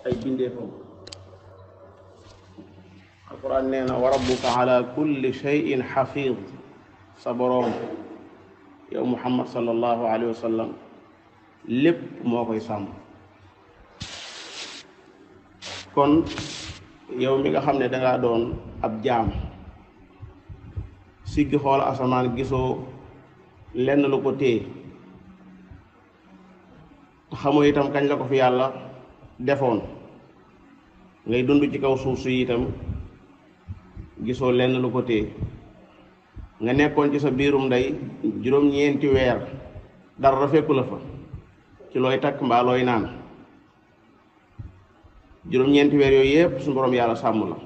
ay bindeefam. alquran nee na wa rabbuka ala kulli shay'in xafiid, sa boroom yow muhammad sallallahu alayhi wa sallam lépp moo koy sàmm. kon yow mi nga xam ne dangaa doon ab jaam siggi xool asamaan gisoo lenn lu ko téye, xamoo itam kañ la ko fi yàlla defoon, ngay dund ci kaw suuf si itam gisoo lenn lu ko téye, nga nekkoon ci sa biirum ndey juróom-ñeenti weer dara fekku la fa ci looy takk mbaa looy naan, juróom-ñeenti weer yooyu yépp suñu borom yàlla sàmm la.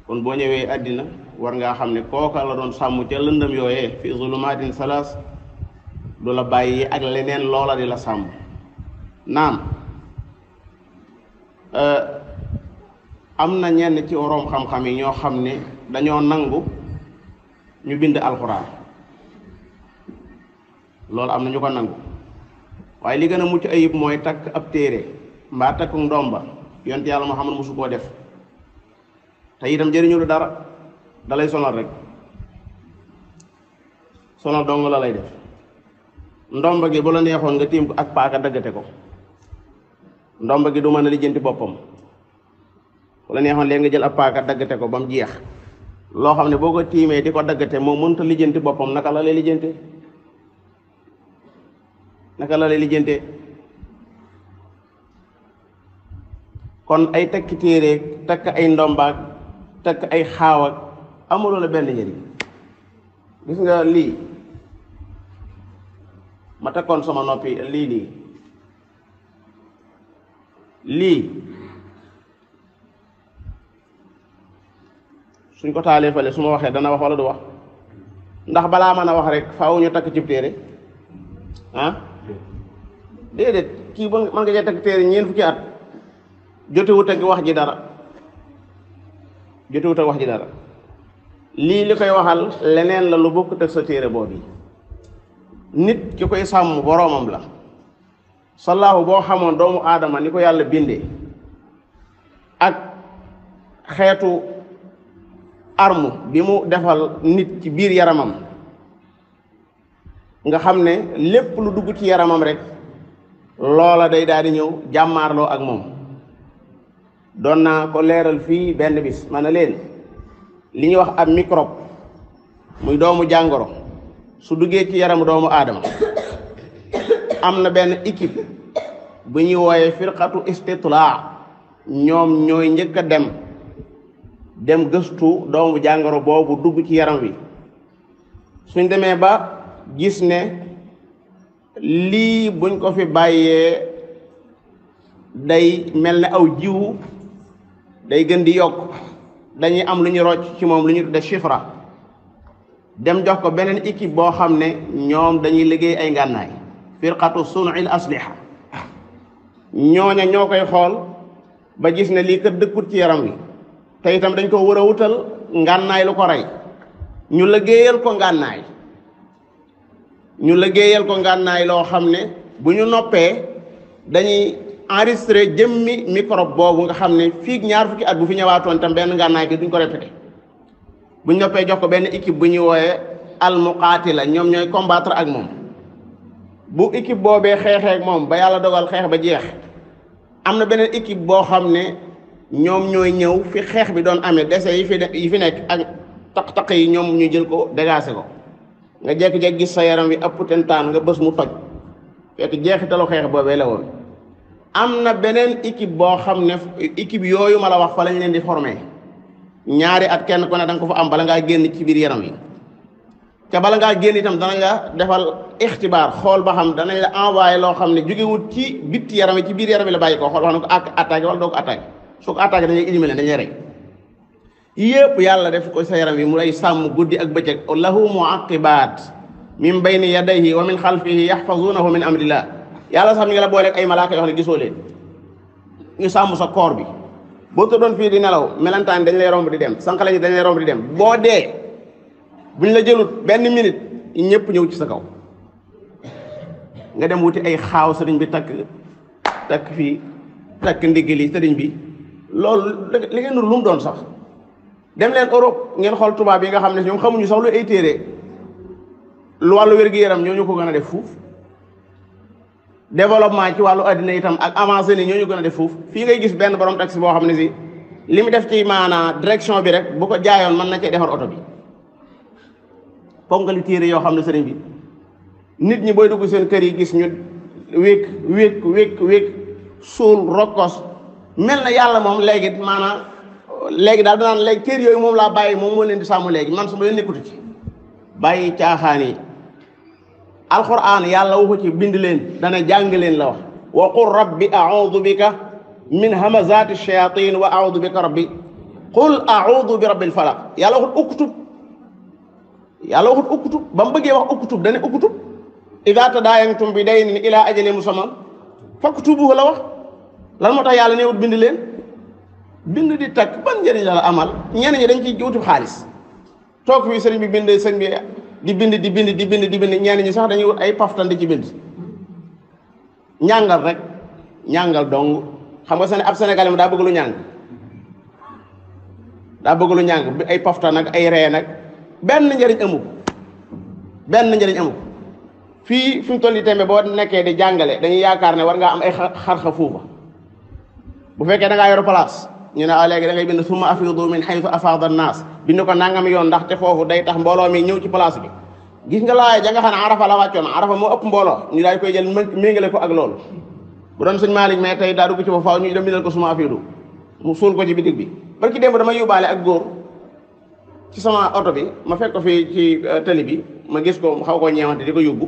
kon boo ñëwee àddina war ngaa xam ne kooka la doon sàmm ca lëndëm yooyee fi zulumaatin salaas du la bàyyi ak leneen loola di la sàmm. naam am na ñenn ci woroom xam-xam yi ñoo xam ne dañoo nangu ñu bind alxuraan, loolu am na ñu ko nangu, waaye li gën a mucc ayib mooy takk ab téere mbaa takku ndomba. yonent yàlla Muhammad mosu koo def, te itam jëriñu lu dara, dalay sonal rek, sonal dong la lay def. ndomba gi bu la neexoon nga tiim ko ak paaka daggate ko, ndomba gi du mën a lijjanti boppam. bu la neexoon léegi nga jël ab paaka daggate ko ba mu jeex, loo xam ne boo ko tiimee di ko daggate moom mënut a lijjanti boppam, naka la lay lijjante, naka la lay lijjante. kon ay takki téere, takk ay ndombaak, takk ay xaawak amuloo la benn njëriñ. gis nga lii ma takkoon sama noppi lii suñ ko taalee fale su ma waxee dana wax wala du wax? ndax balaa mën a wax rek faaw ñu takk cib téere déedéet. kii ba mën nga cee takk téere ñeent fukki at jotewut ak wax ji dara, jotewut ak wax ji dara. lii li koy waxal leneen la lu bokkut ak sa téere boobu. nit ki koy sàmm boroomam la. sallaahu boo xamoon doomu aadama ni ko yàlla bindee ak xeetu arme bi mu defal nit ci biir yaramam, nga xam ne lépp lu dugg ci yaramam rek loola day daal di ñëw jàmmaarloo ak moom. doon naa ko leeral fii benn bis ma ne leen li ñuy wax ab microbe muy doomu jàngoro su duggee ci yaramu doomu aadama am na benn équipe bu ñuy wooyee firqatu istitlaa, ñoom ñooy njëkk a dem gëstu doomu jàngoro boobu dugg ci yaram wi. suñ demee ba gis ne lii buñ ko fi bàyyee day mel ne aw jiwu day gën di yokk, dañuy am lu ñu rocc ci moom lu ñu tudde chiffra, dem jox ko beneen équipe boo xam ne ñoom dañuy liggéey ay ngànnaay, firqatu sun'il asliha. ñooña ñoo koy xool ba gis ne lii kat dëkkut ci yaram wi, te itam dañ ko war a wutal ngànnaay lu ko rey. ñu liggéeyal ko ngànnaay loo xam ne bu ñu noppee dañuy enregistré jëmmi microbe boobu nga xam ne fii ñaar fukki at bu fi ñëwaatoon tam benn ngànnaay bi duñ ko répété. bu ñu noppee jox ko benn équipe bu ñuy wooyee almuqaatila, ñoom ñooy combattre ak moom. bu équipe boobee xeexee ak moom ba yàlla dogal xeex ba jeex, am na beneen équipe boo xam ne ñoom ñooy ñëw fi xeex bi doon amee dese yi fi nekk ak taq-taq yi, ñoom ñu jël ko dégagé ko. nga jékki-jékki gis sa yaram wi ëpp tentaan nga bës mu toj, fekk jeexitalu xeex boobee la woon. am na beneen équipe boo xam ne équipe yooyu ma la wax fa lañ leen di formé, ñaari at kenn ku ne da nga ko fa am bala ngaa génn ci biir yaram yi. te bala ngaa génn itam danañ la defal ixtibaar, xool ba xam danañ la envoyé loo xam ne jógewut ci bitti yaram yi ci biir yaram yi la bàyyi ko, xool ba xam ne ko attaqué wala doo ko attaqué. su ko attaqué dañuy éliminer, dañuy rey. yépp yàlla def ko sa yaram yi mu lay sàmm guddi ak bëccëg. lahu muaqibaat min bayni yadayhi wa min xalfihi yaxfazunahu min amrillah. yàlla sax mi ngi la booleeg ay malaaka yoo xam ne gisoo leen, ñu sàmm sa koor bi. boo tëddoon fii di nelaw melentaan dañ lay romb di dem, sànqale ñi dañ lay romb di dem. boo dee buñ la jëlut benn minute ñëpp ñëw ci sa kaw. nga dem wuti ay xaaw sëriñ bi takk fii takk ndiggali sëriñ bi loolu li ngeen nur lu mu doon sax dem leen Europe ngeen xool tubaab yi nga xam ne ñoom xamuñu sax lu ay téere lu wàllu wér-gu-yaram ñoo ñu ko gën a def fuuf développement ci wàllu addina itam ak avancé ni ñoo ñu gën a def fuuf fii ngay gis benn borom taxi boo xam ne si li mu def ci maanaa direction bi rek bu ko jaayoon mën na cee defar oto bi ponkali téere yoo xam ne sëriñ bi nit ñi booy dugg seen kër yi gis ñu wékk suul rokkos mel na yàlla moom léegi maanaam léegi daal danaan léegi téere yooyu moom laa bàyyi moom moo leen di sàmm léegi man su ma leen nekkutu ci bàyyi caaxaan yi alquran yàlla waxu ci bind leen dana jàng leen la wax wa qul rabbi a'udhu bika min hamazati shayatin wa a'udhu bika rabbi qul a'udhu bi rabbil falaq yàlla waxut uktub ba mu bëggee wax uktub dane uktub idha tadayantum bi daynin ila ajalin musamman faktubuhu la wax lan moo tax yàlla neewut bind leen bind di takk ban njëriñ la amal ñenn ñi dañ ciy wuti xaalis toog fii sëriñ bi bind sëriñ bi di bind ñenn ñi sax dañuy wut ay paftan di ci bind ñàngal rek ñàngal dong xam nga ab Sénégalais mu daa bëgg lu ñàng ay paftan ak ay ree nag benn njëriñ amu fii fi mu toll nii tembe boo nekkee di jàngale dañuy yaakaar ne war ngaa am ay xarxa fuufa bu fekkee da ngaa yor place ñu ne léegi da ngay bind summa afidu min haythu afada an-nas bind ko nangam yoon ndaxte foofu day tax mbooloo mi ñëw ci place bi gis nga laay ja nga xam ne arafa la wàccoon arafa moo ëpp mbooloo ñu daal koy jël méngale ko ak loolu bu doon sëñ Malick mais tey daa dugg ci ba faaw ñu dem bindal ko summa afidu mu suul ko ci bitig bi barki démb dama yóbbaale ak góor ci sama oto bi ma fekk ko fii ci télé bi ma gis ko mu xaw koo ñeewante di ko yóbbu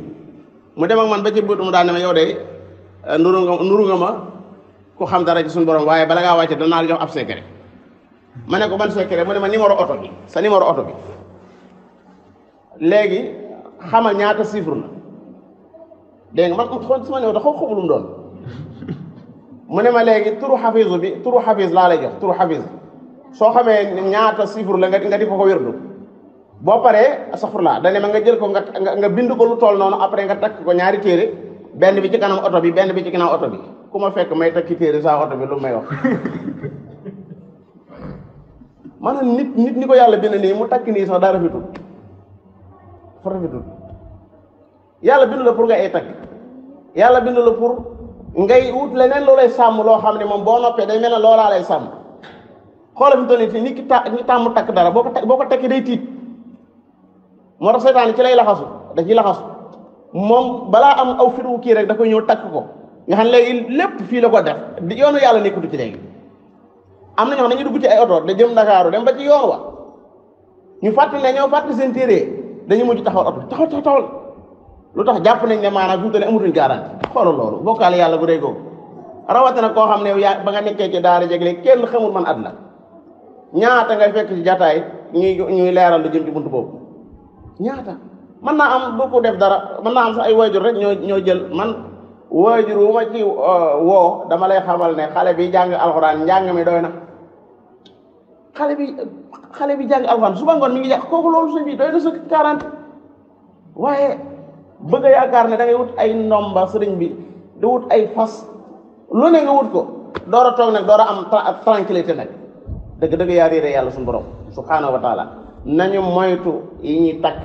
mu dem ak man ba ci buut mu daan ne ma yow de nuru nga ma ku xam dara ci suñu borom waaye bala ngaa wàcce danaa la jox ab secret ma ne ko ban secret mu ne ma numéro oto bi sa numéro oto bi léegi xamal ñaata chiffre la dégg nga man xool sama numéro xaw xamul lu mu doon mu ne ma léegi turu xafiis laa lay jox turu xafiis soo xamee ñaata chiffre la nga di ko wérdu boo paree astaghfirullah dane ma nga jël ko nga bind ko lu toll noonu après nga takk ko ñaari téere benn bi ci kanam oto bi benn bi ci ginnaaw oto bi ku ma fekk may takki téere saa oto bi lu may wax maanaam nit ni ko yàlla bind nii mu takk nii sax daa rafetul yàlla bind la pour nga ay takk yàlla bind la pour ngay wut leneen loo lay sàmm loo xam ne moom boo noppee day mel ne loolaa lay sàmm xoola fi mu toll nii nit ki tàmm takk dara boo ko takkee day tiit moo tax seytaane ci lay laxasu da ciy laxasu moom balaa am aw fit wu kii rek da koy ñëw takk ko nga xam léegi lépp fii la ko def yoonu yàlla nekkutu ci léegi am na ñoo xam ne dañuy dugg ci ay oto da jëm Ndakaaru dem ba ci yoon wa ñu fàttali ne ñoo fàttali seen téere dañu mujj taxawal oto taxawal lu tax jàpp nañ ne maanaam fi mu toll nii amatuñ garanti xoolal loolu bokkaale yàlla bu dee googu rawatina koo xam ne yow yaa ba nga nekkee ci daara jegle kenn xamul man at la ñaata ngay fekk ci jataay ñuy leeral lu jëm ci buntu boobu ñaata mën naa am bu ko def dara mën naa am sax ay waajur rek ñoo jël man waajur wu ma ci woo dama lay xamal ne xale bi jàng alxuraan njàng mi doy na xale bi jàng alxuraan suba ngoon mi ngi jàng kooku loolu suñ bi doy na sa 40 waaye bëgg a yaakaar ne da ngay wut ay ndomba sëriñ bi di wut ay fas lu ne nga wut ko door a toog nag door a am tranquillité nag dëgg-dëgg yaa réere yàlla suñu borom subhaanahu wa taala nañu moytu yi ñuy takk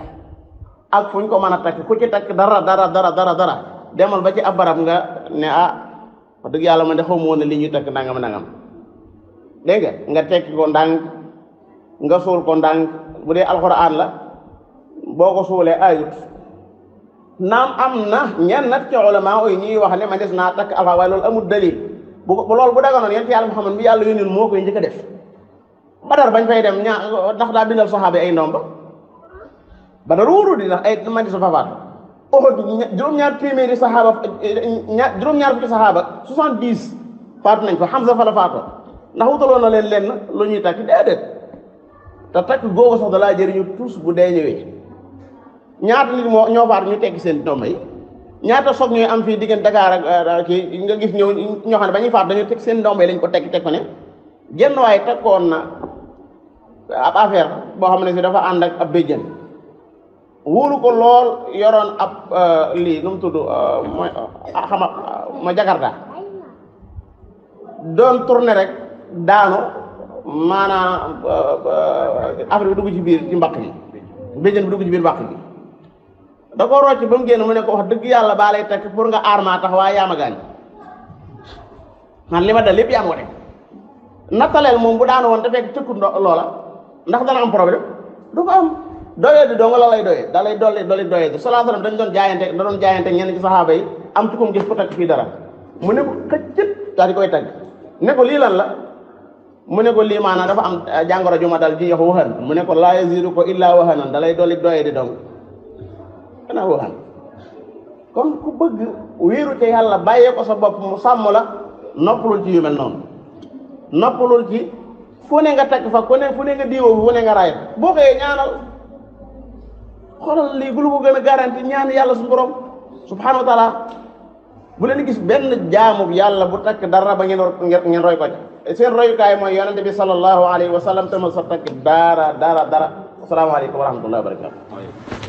ak fu ñu ko mën a takk ku ci takk dara demal ba ci ab barab nga ne wax dëgg yàlla man de xaw ma woon ne li ñuy takk nangam dégg nga tekki ko ndànk nga suul ko ndànk bu dee alxuraan la boo ko suulee ayut naam am na ñenn nag ci ulama yi ñuy wax ne ma des naa takk alxuraan waaye loolu amul dalil loolu bu daganoon yéen ci yàlla Muhammad bi yàlla yónnil moo koy njëkk a def Badar bañ fay dem ndax daa bindal saxaaba ay ndomba Badar wóoru di ndax ay man di sa fafaat Uhud juróom-ñaar téeméeri saxaaba juróom-ñaar fukki saxaaba 70 faatu nañ fa Hamza fa la faatoo ndax wutaloon na leen lenn lu ñuy takk déedéet te takk googu sax da laa jëriñu tous bu dee ñëwee ñaata nit ñoo faatu ñu tekki seen ndomba yi ñaata soog ñooy am fii diggante Dakar ak kii nga gis ñoo xam ne ba ñuy faatu dañu teg seen ndomba yi lañ ko tekki teg ko ne genn waaye tekkoon na ab affaire boo xam ne si dafa ànd ak ab béjjën wóolu ko lool yoroon ab lii nu mu tudd ma jakarta doon tourné rek daanu maanaam affaire bi dugg ci biir ci mbaq gi béjjën bi dugg ci biir mbaq gi da ko rocc ba mu génn mu ne ko wax dëgg yàlla baa lay tekk pour nga aar maa tax waaye yaa ma gaañ man li ma dal lépp yaa ma ko def nattaleel moom bu daanu woon te fekk tëkku loola ndax dana am problème du ko am doyee di dong la lay doyee da lay dolli doyee di sallallahu alayhi wasallam dañ doon jaayante ñenn ci saxaaba yi am ci kum gis ko takk fii dara mu ne ko xëccët daal di koy tagg ne ko lii lan la mu ne ko lii maanaam dafa am jàngoro ju ma dal ji yox waxan mu ne ko laa yazidu ko illaa waxanan da lay dolli doyee di dong xanaa waxan kon ku bëgg wéeru ci yàlla bàyyee ko sa bopp mu sàmm la noppalul ci yu mel noonu noppalul ci fu ne nga takk fa fu ne nga diwoo fu ne nga raay boo koy ñaanal xoolal lii gulu ko gën a garanti ñaan yàlla suñu borom subhanahu wa taala bu leen gis benn jaamu yàlla bu takk dara ba ngeen roy ko ci seen royukaay mooy yonente bi sallallahu alayhi wa sallam tama sa takk dara asalaamaaleykum wa rahmatullahi wa barakatu